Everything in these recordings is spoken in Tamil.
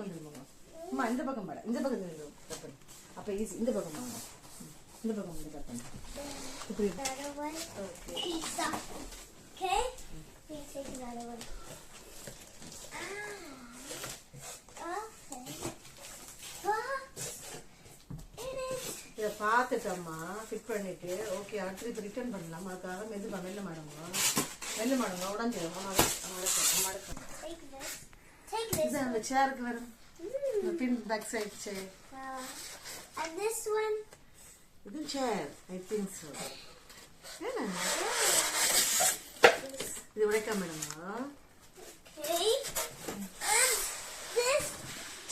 பக்கம் திரும்புங்க. அம்மா இந்த பக்கம் பாட, இந்த பக்கம் திரும்புங்க. கட் பண்ணு. அப்ப ஈஸி. இந்த பக்கம் வாங்க. இந்த பக்கம் வந்து கட் பண்ணு. இப்படி. Okay. Please take another one. இதை பார்த்துட்டம்மா ஃபிட் பண்ணிட்டு ஓகே அடுத்து இப்போ ரிட்டர்ன் பண்ணலாம். அதுக்காக மெல்ல மாடுங்க உடஞ்சிடும். இது அந்த சேருக்கு வரும் பின் back side chair. And this one? இது சேர் ஐ திங்க் ஸோ. ஏன்னா இது உடைக்காம விடுங்க. Okay. And this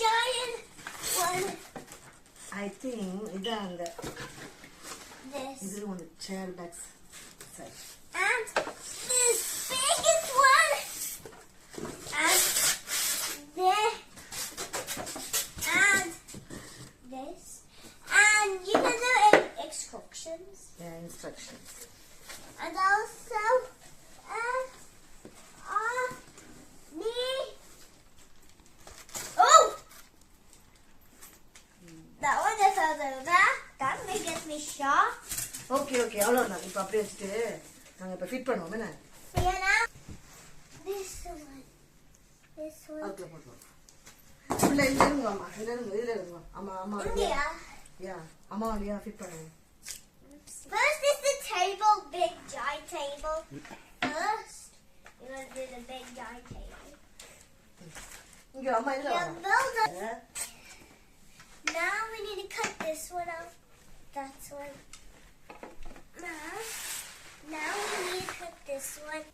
giant one. I think இதான் அந்த This. இது ஒன்று chair back side. And this biggest one. And this. And this. And you can do instructions. Yeah, instructions. And also me. Oh! That one just fell over. That may get me shot. Okay அவ்வளோதான். இப்போ அப்படியே வச்சுட்டு நாங்கள் இப்போ ஃபிட் பண்ணுவோம். என்ன See now? This one. This one. அதுக்குள்ள போட்டுருவோம். இல்லை இதில் இருங்க அம்மா, இதில் இருங்க அம்மா. India. யா அம்மா இல்லையா ஃபிட் பண்ணுவோம். First is the table, big giant table. First, you're going to do the big giant table. இங்கே அம்மா இதில் Yeah, வாங்க. build up. Now we need to cut this one out. That's one. Now we need to cut this one.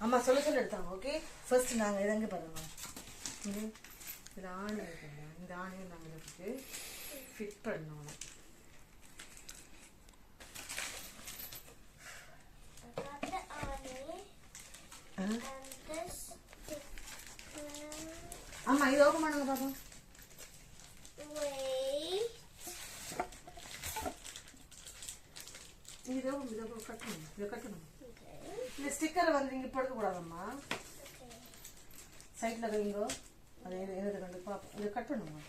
அம்மா சொல்ல எடுத்தாங்க. ஓகே ஃபர்ஸ்ட் நாங்கள் இறங்க பாருங்க. இது ஆண் இருக்குங்க. இந்த ஆணையும் நாங்கள் எடுத்து ஃபிட் பண்ணணும். I got the army. And this. அம்மா இது ஓப்பன் பண்ணுங்க பாப்போம். Wait. இது கட்டணும். இதை கட்டணும். Okay. இந்த ஸ்டிக்கரை வந்து இங்கே படுக்கக்கூடாதம்மா. Okay. சைடில் வைங்கோ. அதை எழுத கண்டு பார்ப்போம். இதை கட் பண்ணுங்க.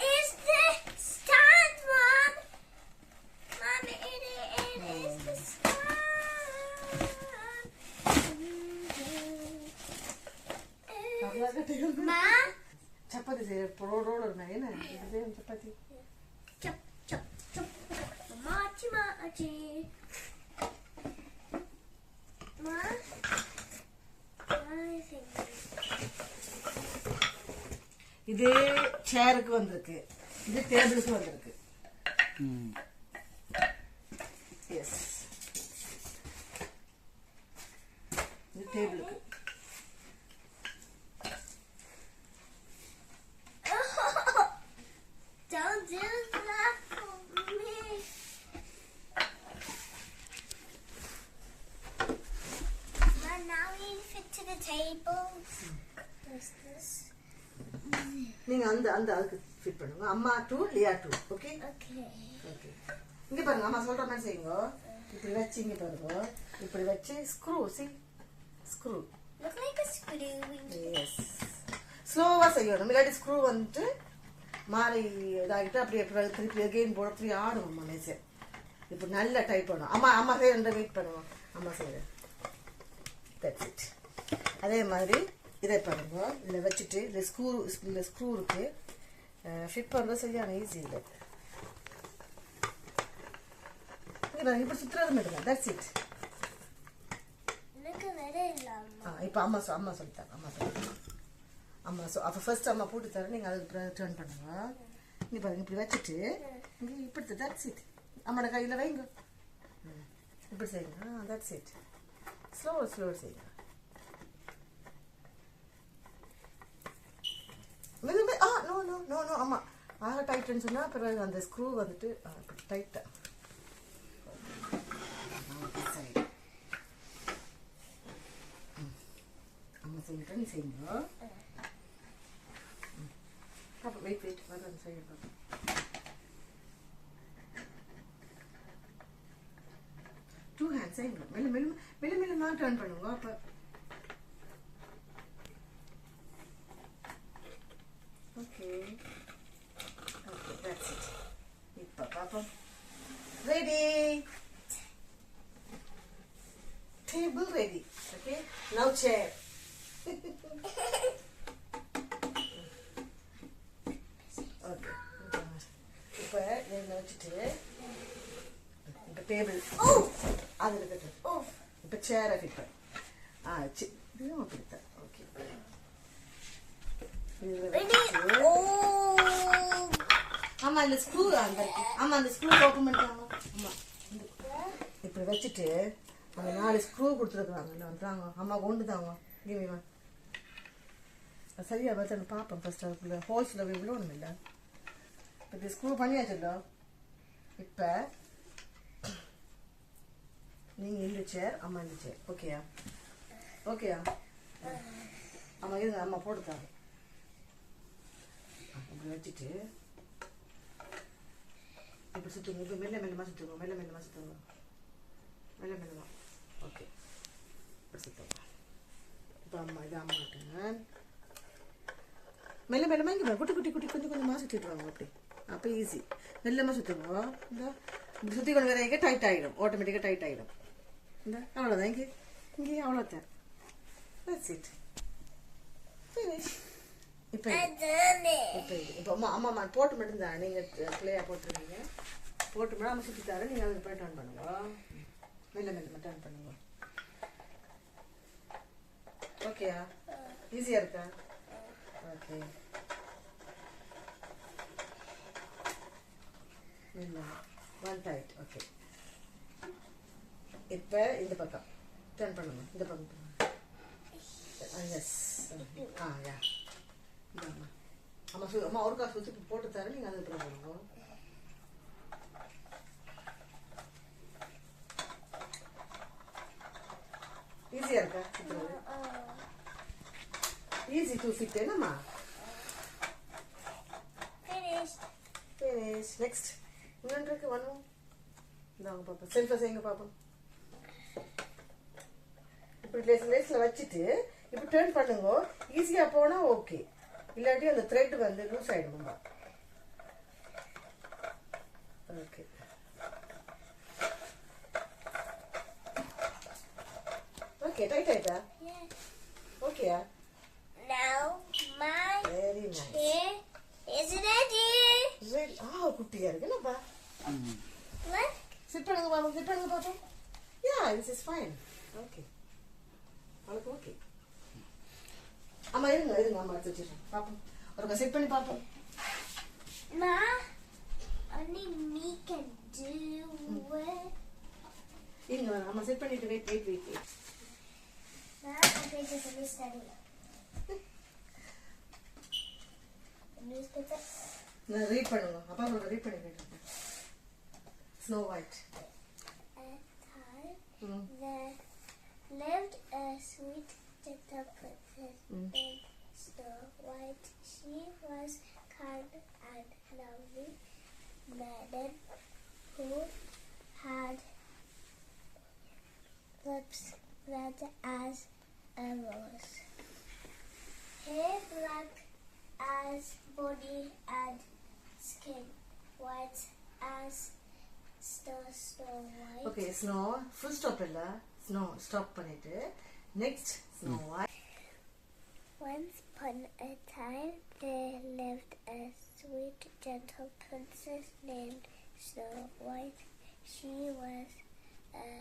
Is the stand, Mom? Mom, it is the stand. Mom? Chapati செய்ய ரோடு இருந்தா என்ன இது chapati. Chop, chop, chop. Machi, machi. Mom? இது சேருக்கு வந்திருக்கு. இது டேபிளுக்கு வந்திருக்கு. எஸ் இது டேபிளுக்கு. Don't do that for me. Mom, now we need to fit to the table. There's this. நீங்க அந்த அதுக்கு ஃபிட் பண்ணுங்க. அம்மா 2 லியா 2. Okay Okay. ஓகே. இங்க பாருங்க அம்மா சொல்ற மாதிரி செய்யுங்க. இப்படி வச்சு இங்க பாருங்க. இப்படி வச்சு screw screw. Look like a screw. Yes ஸ்லோவா செய்யணும். இல்லாட்டி ஸ்க்ரூ வந்துட்டு மாறி இதாகிட்டு அப்படியே திருப்பி அகெயின் போட திருப்பி ஆடும். அம்மா மேசை இப்படி நல்ல டைப் பண்ணும். அம்மா செய்ய வெயிட் பண்ணுவோம். அம்மா செய்ய தட்ஸ் இட். அதே மாதிரி இதை பாருங்க. இதில் வச்சுட்டு இந்த ஸ்க்ரூ இருக்கு. ஃபிட் பண்ணுறது சரியான ஈஸி இல்லை. இப்படி சுற்றுறது மட்டும். That's it. இப்போ அம்மா சொல்லித்தாங்க. அப்போ ஃபர்ஸ்ட் அம்மா போட்டு தரேன். நீங்கள் அதுக்கு டர்ன் பண்ணுங்க. நீ பாருங்க இப்படி வச்சுட்டு இங்கே இப்படி தட்ஸ் இட். அம்மாட கையில் வைங்க. இப்படி செய்யுங்க. That's it. ஸ்லோ செய்யுங்க. நோ அம்மா ஆக டைட்டுன்னு சொன்னால் பிறகு அந்த ஸ்க்ரூ வந்துட்டு டைட்டாக அம்மா செய்யுங்க. செய்யுங்க. அப்போ வெயிட் வர செய்யணும். டூ ஹேண்ட் செய்யுங்க. மெல்ல டர்ன் பண்ணுங்க. அப்போ டேபிள் அது இருக்கட்டும். இப்போ சேரை ஃபிட் பண்ணு. இதுவும் அப்படித்தான். ஓகே. ஆமா இந்த ஸ்க்ரூ அந்த ஆமா அந்த ஸ்க்ரூ ஓப்பன் பண்ணிட்டாங்க. ஆமா இப்படி வச்சுட்டு அந்த 4 ஸ்க்ரூ கொடுத்துருக்குறாங்கல்ல வந்துறாங்க. அம்மா கொண்டு தாங்க கிவிமா சரியா பார்த்து பார்ப்போம் ஃபர்ஸ்ட் அதுக்குள்ள ஹோல்ஸில் இவ்வளோ ஒன்றும் இல்லை. இப்போ ஸ்க்ரூ பண்ணியாச்சுல்லோ. இப்போ நீங்கள் இந்த சேர் அம்மா இந்த சேர் ஓகேயா ஓகேயா அம்மா இருங்க அம்மா போட்டுத்தாங்க. இப்படி வச்சுட்டு இப்போ சுற்றுங்க. இப்போ மெல்ல மெல்லமாக சுற்றுங்க. மெல்ல மெல்லமாக சுற்றுங்க. மெல்ல மெல்லமாக ஓகே இப்படி சுற்றுங்க. இப்போ அம்மா இது அம்மாட்டுங்க. மெல்ல மெல்லமாக இங்கே குட்டி குட்டி குட்டி கொஞ்சம் கொஞ்சமாக சுற்றிட்டு வாங்க. அப்படி அப்போ ஈஸி. மெல்லமாக சுற்றுங்க. இந்த இப்படி சுற்றி கொண்டு வரைக்கும் டைட் ஆகிடும். ஆட்டோமேட்டிக்காக டைட் ஆகிடும். இந்த அவ்வளோதான். இங்கே அவ்வளோதான். That's it. Finish. இப்போ இப்போ அம்மா போட்டு மட்டும்தான் நீங்கள் பிள்ளையாக போட்டுருவீங்க. போட்டு மட்டும் அம்மா சுற்றி தரேன். நீங்கள் அதுக்கு போய் டர்ன் பண்ணுங்க. மெல்ல மெல்ல டர்ன் பண்ணுங்க. ஓகேயா ஈஸியாக இருக்கா? ஓகே மெல்ல ஒன் டைட். ஓகே இப்போ இந்த பக்கம் டர்ன் பண்ணுங்க. இந்த பக்கம் எஸ் யா அம்மா அம்மா ஒரு காசு வச்சு போட்டு தரேன். நீங்கள் அது பண்ணுங்க. ஈஸியாக இருக்கா? ஈஸி டு ஃபிட் என்னம்மா? ஃபினிஷ். நெக்ஸ்ட் இன்னொன்று இருக்கு. ஒன்றும் இந்தாங்க பார்ப்போம். செல்ஃபை செய்யுங்க பார்ப்போம். இப்படி லேஸில் வச்சுட்டு இப்படி டர்ன் பண்ணுங்க. ஈஸியாக போனால் ஓகே. இல்லாட்டி அந்த த்ரெட் வந்து லூஸ் ஆகிடுமா. ஓகே ஓகே டைட் ஆயிட்டா? ஓகேயா? Very nice. வெரி குட்டியா இருக்கு என்னப்பா. சிட் பண்ணுங்க பாப்போம். சிட் பண்ணுங்க பாப்போம். Yeah this is fine. Okay அவளுக்கு ஓகே. அம்மா இருங்க இருங்க அம்மா எடுத்து வச்சிடுறேன். பார்ப்போம் ஒரு செட் பண்ணி பார்ப்போம். Ma, only me can do it. இருங்க அம்மா செட் பண்ணிட்டு wait wait wait wait. Ma, okay, just let me study. Newspaper. நான் ரீட் பண்ணுங்க. அப்பா உங்களுக்கு ரீட் பண்ணி கேட்டேன். Snow White. At time there lived a sweet gentle princess named Snow White. She was kind and lovely maiden who had lips red as a rose, hair black as body and skin white as Snow White. Okay, Snow full stop இல்ல. Snow stop பண்ணிட்டு next Snow White. Once upon a time there lived a sweet gentle princess named Snow White. She was a